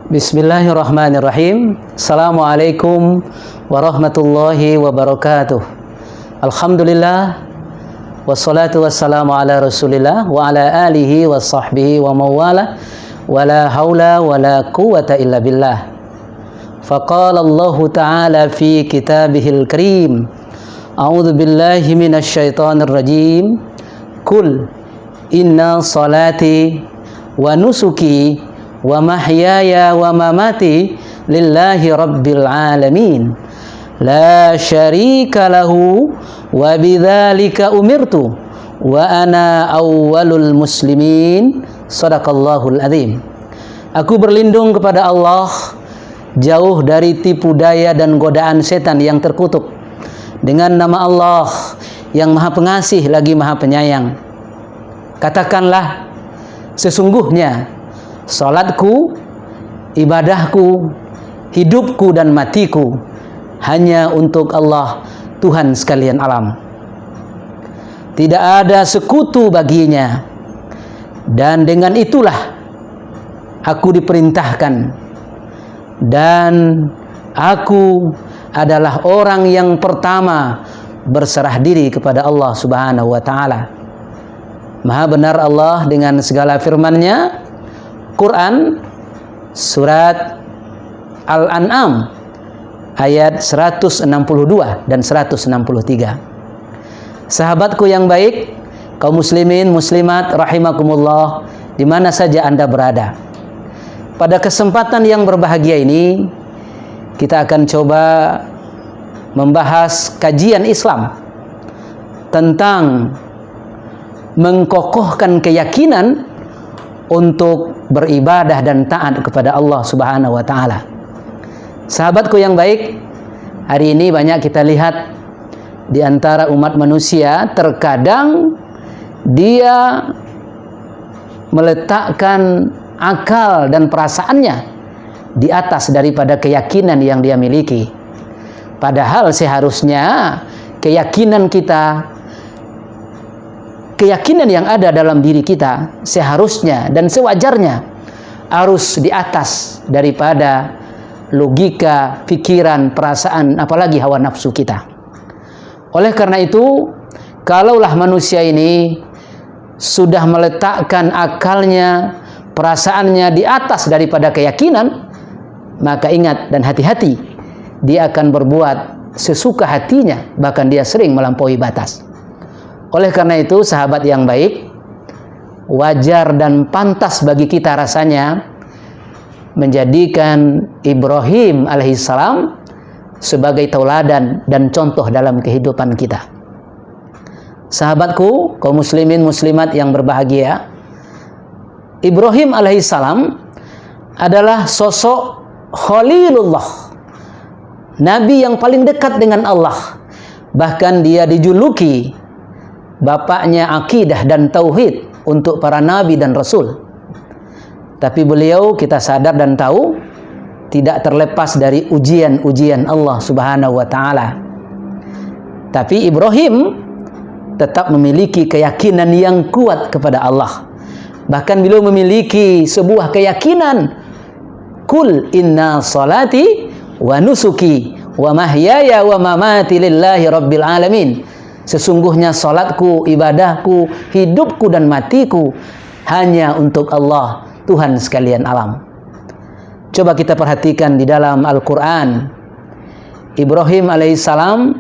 Bismillahirrahmanirrahim. Assalamualaikum warahmatullahi wabarakatuh. Alhamdulillah, wassalatu wassalamu ala rasulillah wa ala alihi wa sahbihi wa mawala, wa la hawla wa la quwata illa billah. Faqala Allah ta'ala fi kitabihil karim, a'udhu billahi minasy syaithanir rajim, Kul inna salati wa nusuki wa mahyaya wa mamati lillahi rabbil alamin la syarika lahu wa bidzalika umirtu wa ana awwalul muslimin. Shadaqallahul azim. Aku berlindung kepada Allah jauh dari tipu daya dan godaan setan yang terkutuk, dengan nama Allah yang Maha Pengasih lagi Maha Penyayang. Katakanlah, sesungguhnya salatku, ibadahku, hidupku dan matiku hanya untuk Allah, Tuhan sekalian alam. Tidak ada sekutu baginya, dan dengan itulah aku diperintahkan, dan aku adalah orang yang pertama berserah diri kepada Allah Subhanahu wa ta'ala. Maha benar Allah dengan segala firman-Nya. Quran surat Al-An'am ayat 162 dan 163. Sahabatku yang baik, kaum muslimin muslimat rahimakumullah, di mana saja Anda berada. Pada kesempatan yang berbahagia ini, kita akan coba membahas kajian Islam tentang mengkokohkan keyakinan untuk beribadah dan taat kepada Allah Subhanahu wa ta'ala. Sahabatku yang baik, hari ini banyak kita lihat di antara umat manusia, terkadang dia meletakkan akal dan perasaannya di atas daripada keyakinan yang dia miliki. Padahal seharusnya keyakinan yang ada dalam diri kita seharusnya dan sewajarnya harus di atas daripada logika, pikiran, perasaan, apalagi hawa nafsu kita. Oleh karena itu, kalaulah manusia ini sudah meletakkan akalnya, perasaannya di atas daripada keyakinan, maka ingat dan hati-hati, dia akan berbuat sesuka hatinya, bahkan dia sering melampaui batas. Oleh karena itu, sahabat yang baik, wajar dan pantas bagi kita rasanya menjadikan Ibrahim alaihissalam sebagai tauladan dan contoh dalam kehidupan kita. Sahabatku, kaum muslimin muslimat yang berbahagia, Ibrahim alaihissalam adalah sosok Khalilullah, Nabi yang paling dekat dengan Allah. Bahkan dia dijuluki bapaknya akidah dan tauhid untuk para nabi dan rasul. Tapi beliau, kita sadar dan tahu, tidak terlepas dari ujian-ujian Allah Subhanahu wa ta'ala. Tapi Ibrahim tetap memiliki keyakinan yang kuat kepada Allah. Bahkan beliau memiliki sebuah keyakinan, Kul inna salati wa nusuki wa mahyaya wa mamati lillahi rabbil alamin. Sesungguhnya salatku, ibadahku, hidupku dan matiku hanya untuk Allah, Tuhan sekalian alam. Coba kita perhatikan di dalam Al-Quran, Ibrahim alaihissalam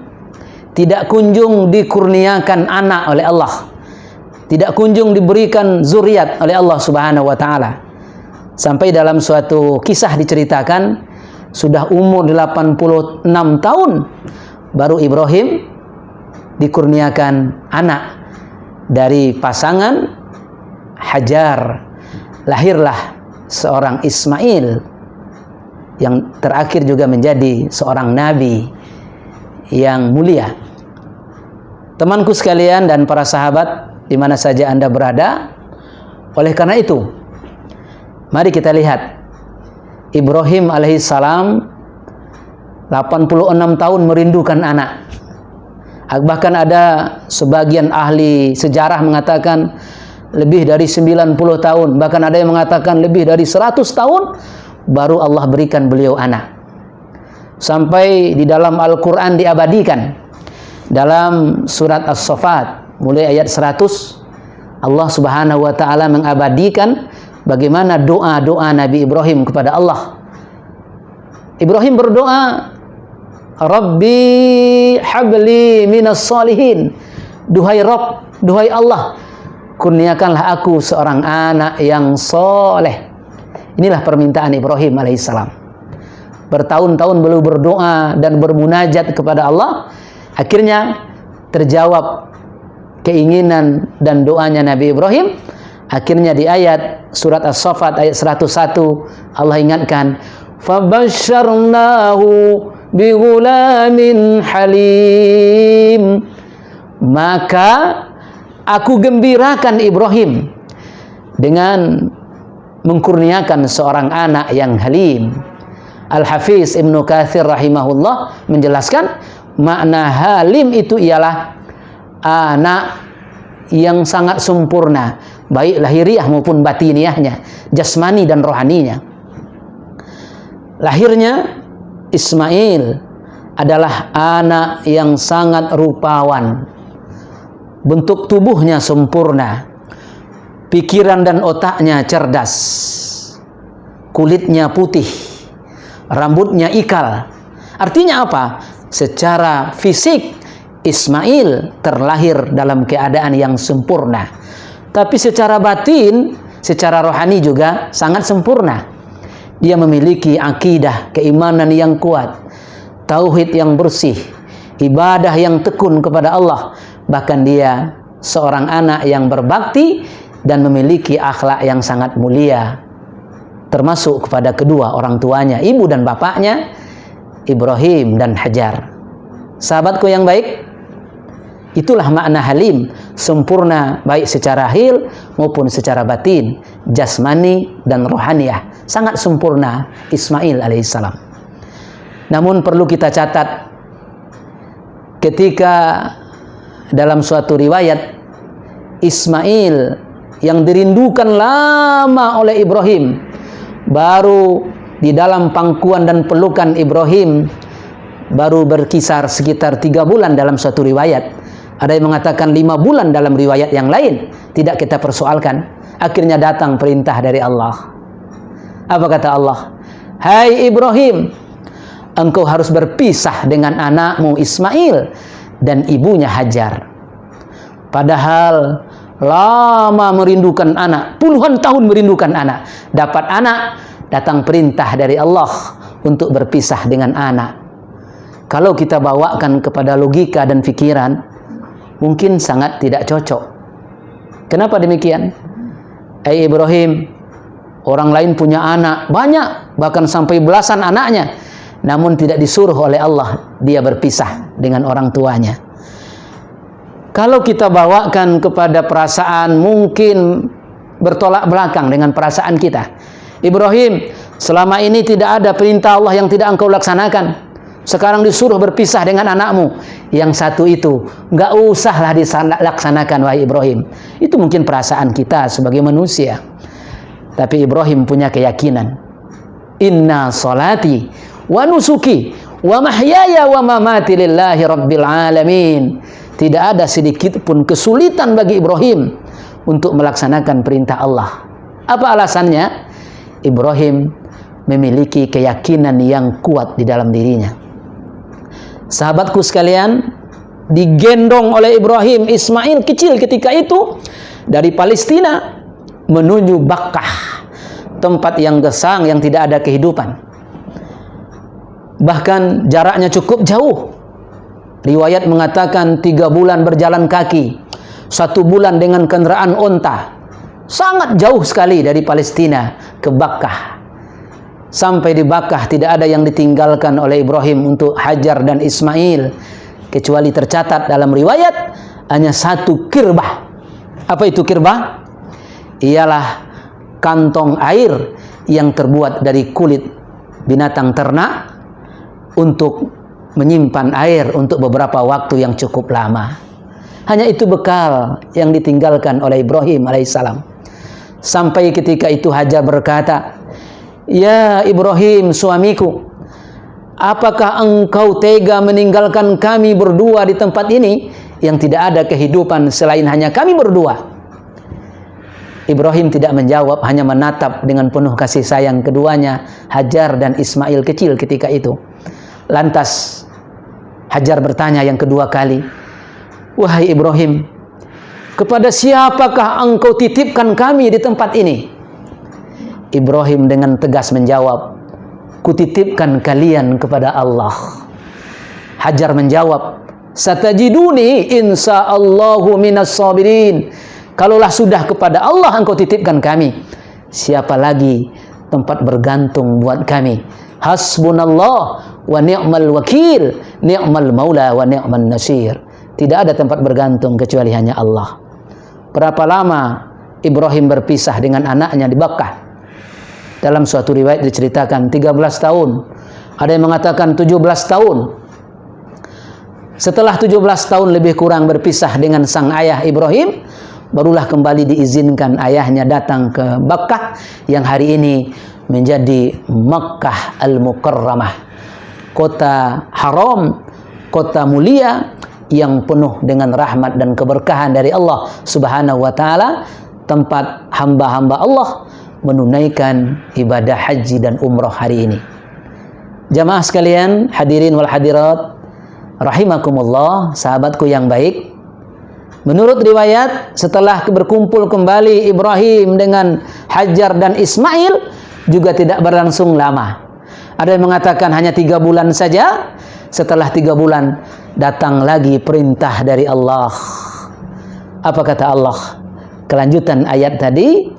tidak kunjung dikurniakan anak oleh Allah, tidak kunjung diberikan zuriat oleh Allah Subhanahu wa ta'ala. Sampai dalam suatu kisah diceritakan, sudah umur 86 tahun baru Ibrahim dikurniakan anak dari pasangan Hajar. Lahirlah seorang Ismail yang terakhir juga menjadi seorang nabi yang mulia. Temanku sekalian dan para sahabat di mana saja Anda berada, oleh karena itu mari kita lihat Ibrahim alaihissalam 86 tahun merindukan anak. Bahkan ada sebagian ahli sejarah mengatakan lebih dari 90 tahun, bahkan ada yang mengatakan lebih dari 100 tahun baru Allah berikan beliau anak. Sampai di dalam Al-Quran diabadikan. Dalam surat As-Saffat, mulai ayat 100, Allah Subhanahu wa Ta'ala mengabadikan bagaimana doa-doa Nabi Ibrahim kepada Allah. Ibrahim berdoa, Rabbi habli minas solihin. Duhai Rabb, duhai Allah, kurniakanlah aku seorang anak yang soleh. Inilah permintaan Ibrahim alaihissalam. Bertahun-tahun beliau berdoa dan bermunajat kepada Allah. Akhirnya terjawab keinginan dan doanya Nabi Ibrahim. Akhirnya di ayat surat As-Saffat ayat 101 Allah ingatkan, Fabasyarnahu bighulamin halim. Maka aku gembirakan Ibrahim dengan mengkurniakan seorang anak yang halim. Al-Hafiz Ibnu Katsir rahimahullah menjelaskan makna halim itu ialah anak yang sangat sempurna, baik lahiriah maupun batiniahnya, jasmani dan rohaninya. Lahirnya Ismail adalah anak yang sangat rupawan, bentuk tubuhnya sempurna, pikiran dan otaknya cerdas, kulitnya putih, rambutnya ikal. Artinya apa? Secara fisik Ismail terlahir dalam keadaan yang sempurna, tapi secara batin, secara rohani juga sangat sempurna. Dia memiliki akidah, keimanan yang kuat, tauhid yang bersih, ibadah yang tekun kepada Allah. Bahkan dia seorang anak yang berbakti dan memiliki akhlak yang sangat mulia, termasuk kepada kedua orang tuanya, ibu dan bapaknya, Ibrahim dan Hajar. Sahabatku yang baik, itulah makna halim, sempurna baik secara hil maupun secara batin, jasmani dan rohaniah, sangat sempurna Ismail alaihissalam. Namun perlu kita catat, ketika dalam suatu riwayat Ismail yang dirindukan lama oleh Ibrahim, baru di dalam pangkuan dan pelukan Ibrahim baru berkisar sekitar 3 bulan dalam suatu riwayat. Ada yang mengatakan 5 bulan dalam riwayat yang lain, tidak kita persoalkan. Akhirnya datang perintah dari Allah. Apa kata Allah? Hai Ibrahim, engkau harus berpisah dengan anakmu Ismail dan ibunya Hajar. Padahal lama merindukan anak, puluhan tahun merindukan anak. Dapat anak, datang perintah dari Allah untuk berpisah dengan anak. Kalau kita bawakan kepada logika dan pikiran, mungkin sangat tidak cocok. Kenapa demikian? Ibrahim, orang lain punya anak banyak, bahkan sampai belasan anaknya, namun tidak disuruh oleh Allah dia berpisah dengan orang tuanya. Kalau kita bawakan kepada perasaan, mungkin bertolak belakang dengan perasaan kita. Ibrahim, selama ini tidak ada perintah Allah yang tidak engkau laksanakan. Sekarang disuruh berpisah dengan anakmu. Yang satu itu, nggak usahlah dilaksanakan wahai Ibrahim. Itu mungkin perasaan kita sebagai manusia. Tapi Ibrahim punya keyakinan. Inna salati wa nusuki wa mahyaya wa mamati lillahi rabbil alamin. Tidak ada sedikit pun kesulitan bagi Ibrahim untuk melaksanakan perintah Allah. Apa alasannya? Ibrahim memiliki keyakinan yang kuat di dalam dirinya. Sahabatku sekalian, digendong oleh Ibrahim, Ismail kecil ketika itu dari Palestina menuju Bakkah, tempat yang gesang yang tidak ada kehidupan. Bahkan jaraknya cukup jauh. Riwayat mengatakan 3 bulan berjalan kaki, 1 bulan dengan kendaraan onta. Sangat jauh sekali dari Palestina ke Bakkah. Sampai di Bakkah tidak ada yang ditinggalkan oleh Ibrahim untuk Hajar dan Ismail, kecuali tercatat dalam riwayat hanya 1 kirbah. Apa itu kirbah? Ialah kantong air yang terbuat dari kulit binatang ternak untuk menyimpan air untuk beberapa waktu yang cukup lama. Hanya itu bekal yang ditinggalkan oleh Ibrahim alaihissalam. Sampai ketika itu Hajar berkata, "Ya Ibrahim, suamiku, apakah engkau tega meninggalkan kami berdua di tempat ini yang tidak ada kehidupan selain hanya kami berdua?" Ibrahim tidak menjawab, hanya menatap dengan penuh kasih sayang keduanya, Hajar dan Ismail kecil ketika itu. Lantas Hajar bertanya yang kedua kali, "Wahai Ibrahim, kepada siapakah engkau titipkan kami di tempat ini?" Ibrahim dengan tegas menjawab, "Kutitipkan kalian kepada Allah." Hajar menjawab, "Satajiduni insyaallahu minas sabirin." Kalaulah sudah kepada Allah engkau titipkan kami, siapa lagi tempat bergantung buat kami? Hasbunallah wa ni'mal wakil, ni'mal maula wa ni'man nasir. Tidak ada tempat bergantung kecuali hanya Allah. Berapa lama Ibrahim berpisah dengan anaknya di Makkah? Dalam suatu riwayat diceritakan 13 tahun. Ada yang mengatakan 17 tahun. Setelah 17 tahun lebih kurang berpisah dengan sang ayah Ibrahim, barulah kembali diizinkan ayahnya datang ke Makkah yang hari ini menjadi Makkah Al-Mukarramah, kota haram, kota mulia yang penuh dengan rahmat dan keberkahan dari Allah Subhanahu wa taala, tempat hamba-hamba Allah menunaikan ibadah haji dan umrah hari ini. Jamaah sekalian, hadirin wal hadirat rahimakumullah, sahabatku yang baik. Menurut riwayat, setelah berkumpul kembali Ibrahim dengan Hajar dan Ismail, juga tidak berlangsung lama. Ada yang mengatakan hanya 3 bulan saja. Setelah 3 bulan, datang lagi perintah dari Allah. Apa kata Allah? Kelanjutan ayat tadi,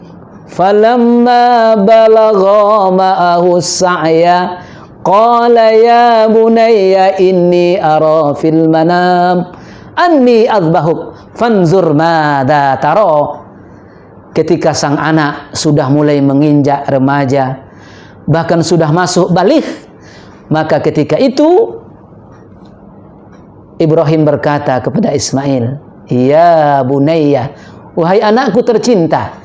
"Falamma balagha ma'ahu sa'ya, qala ya bunayya inni ara fil manam anni azbahuk fanzur madza tara." Ketika sang anak sudah mulai menginjak remaja, bahkan sudah masuk baligh, maka ketika itu Ibrahim berkata kepada Ismail, "Ya bunayya, wahai anakku tercinta,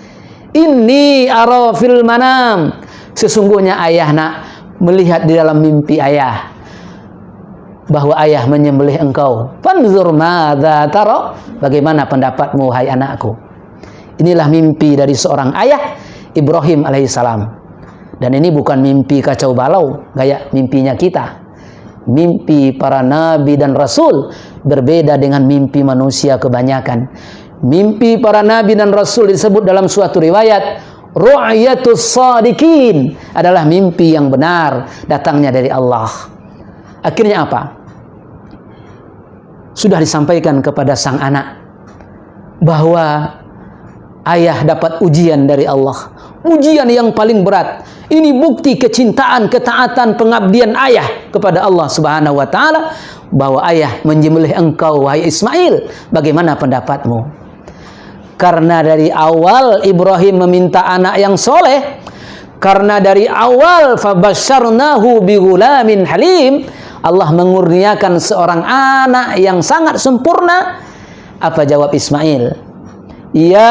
inni ara fil manam, sesungguhnya ayah nak melihat di dalam mimpi ayah bahwa ayah menyembelih engkau. Fanzur madza tara, bagaimana pendapatmu wahai anakku?" Inilah mimpi dari seorang ayah, Ibrahim alaihissalam. Dan ini bukan mimpi kacau balau gaya mimpinya kita. Mimpi para nabi dan rasul berbeda dengan mimpi manusia kebanyakan. Mimpi para nabi dan rasul disebut dalam suatu riwayat ru'yatus shadiqin, adalah mimpi yang benar, datangnya dari Allah. Akhirnya apa? Sudah disampaikan kepada sang anak bahwa ayah dapat ujian dari Allah, ujian yang paling berat. Ini bukti kecintaan, ketaatan, pengabdian ayah kepada Allah Subhanahu wa taala, bahwa ayah menyembelih engkau wahai Ismail. Bagaimana pendapatmu? Karena dari awal Ibrahim meminta anak yang soleh, karena dari awal fabasyarnahu bighulamin halim, Allah mengurniakan seorang anak yang sangat sempurna. Apa jawab Ismail? "Ya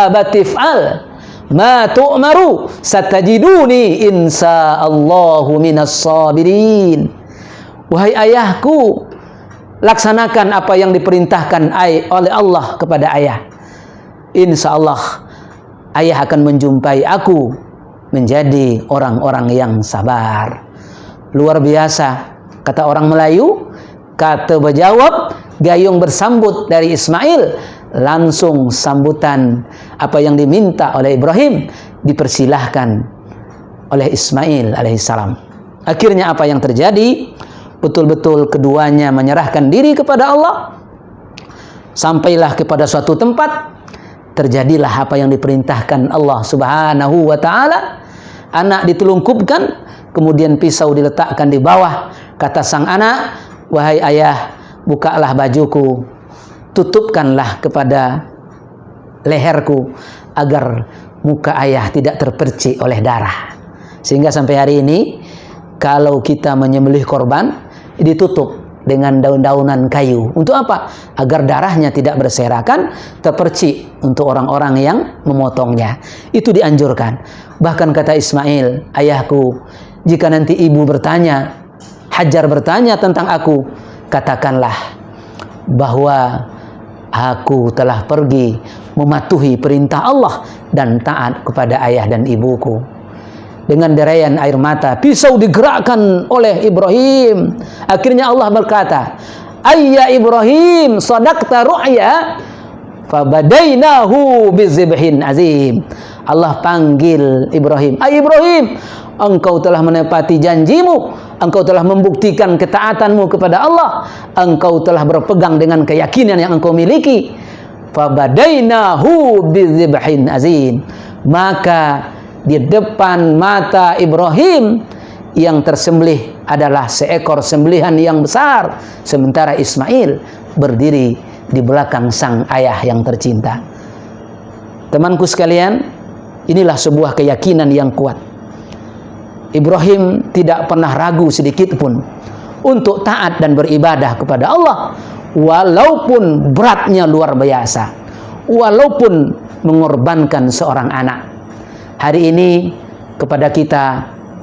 abatif'al ma tu'maru satajiduni insyaallahu minas sabirin." Wahai ayahku, laksanakan apa yang diperintahkan oleh Allah kepada ayah. Insyaallah ayah akan menjumpai aku menjadi orang-orang yang sabar. Luar biasa, kata orang Melayu, kata berjawab, gayung bersambut dari Ismail. Langsung sambutan apa yang diminta oleh Ibrahim dipersilahkan oleh Ismail alaihissalam. Akhirnya apa yang terjadi? Betul-betul keduanya menyerahkan diri kepada Allah. Sampailah kepada suatu tempat, terjadilah apa yang diperintahkan Allah Subhanahu wa taala. Anak ditelungkupkan, kemudian pisau diletakkan di bawah. Kata sang anak, "Wahai ayah, bukalah bajuku, tutupkanlah kepada leherku agar muka ayah tidak terpercik oleh darah." Sehingga sampai hari ini kalau kita menyembelih korban, ditutup dengan daun-daunan kayu. Untuk apa? Agar darahnya tidak berserakan, terpercik untuk orang-orang yang memotongnya. Itu dianjurkan. Bahkan kata Ismail, ayahku, jika nanti ibu bertanya, Hajar bertanya tentang aku, katakanlah bahwa aku telah pergi mematuhi perintah Allah dan taat kepada ayah dan ibuku. Dengan derayan air mata, pisau digerakkan oleh Ibrahim. Akhirnya Allah berkata, ayya Ibrahim, sadaqta ru'ya, fabadainahu bizibhin azim. Allah panggil Ibrahim, ay Ibrahim, engkau telah menepati janjimu, engkau telah membuktikan ketaatanmu kepada Allah, engkau telah berpegang dengan keyakinan yang engkau miliki. Fabadainahu bizibhin azim. Maka di depan mata Ibrahim yang tersembelih adalah seekor sembelihan yang besar, sementara Ismail berdiri di belakang sang ayah yang tercinta. Temanku sekalian, inilah sebuah keyakinan yang kuat. Ibrahim tidak pernah ragu sedikit pun untuk taat dan beribadah kepada Allah, walaupun beratnya luar biasa, walaupun mengorbankan seorang anak. Hari ini kepada kita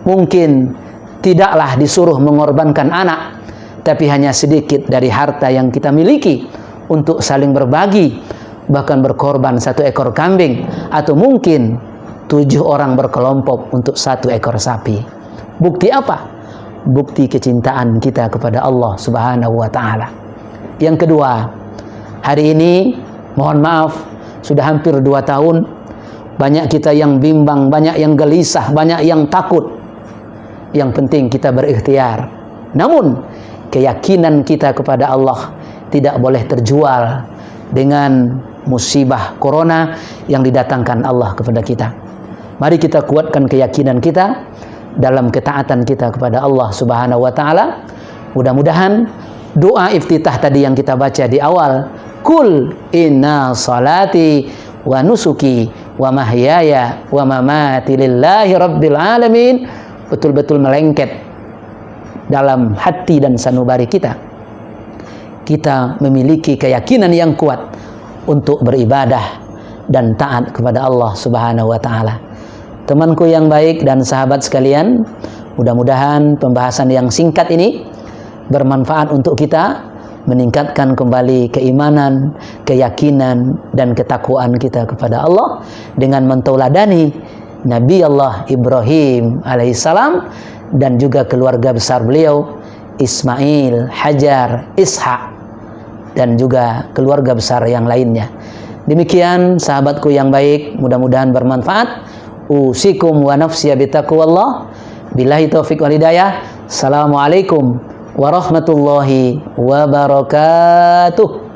mungkin tidaklah disuruh mengorbankan anak, tapi hanya sedikit dari harta yang kita miliki untuk saling berbagi, bahkan berkorban 1 ekor kambing, atau mungkin 7 orang berkelompok untuk 1 ekor sapi. Bukti apa? Bukti kecintaan kita kepada Allah Subhanahu wa ta'ala. Yang kedua, hari ini mohon maaf sudah hampir 2 tahun, banyak kita yang bimbang, banyak yang gelisah, banyak yang takut. Yang penting kita berikhtiar. Namun keyakinan kita kepada Allah tidak boleh terjual dengan musibah corona yang didatangkan Allah kepada kita. Mari kita kuatkan keyakinan kita dalam ketaatan kita kepada Allah Subhanahu wa ta'ala. Mudah-mudahan doa iftitah tadi yang kita baca di awal, Kul inna salati wa nusuki wa mahyaya wa mamati lillahi rabbil alamin, betul-betul melengket dalam hati dan sanubari kita. Kita memiliki keyakinan yang kuat untuk beribadah dan taat kepada Allah Subhanahu wa ta'ala. Temanku yang baik dan sahabat sekalian, mudah-mudahan pembahasan yang singkat ini bermanfaat untuk kita, meningkatkan kembali keimanan, keyakinan, dan ketakwaan kita kepada Allah dengan mentauladani Nabi Allah Ibrahim alaihissalam dan juga keluarga besar beliau, Ismail, Hajar, Ishak, dan juga keluarga besar yang lainnya. Demikian sahabatku yang baik, mudah-mudahan bermanfaat. Usikum wa nafsiya bitaqwallah. Billahi taufiq wal hidayah. Assalamualaikum warahmatullahi wabarakatuh.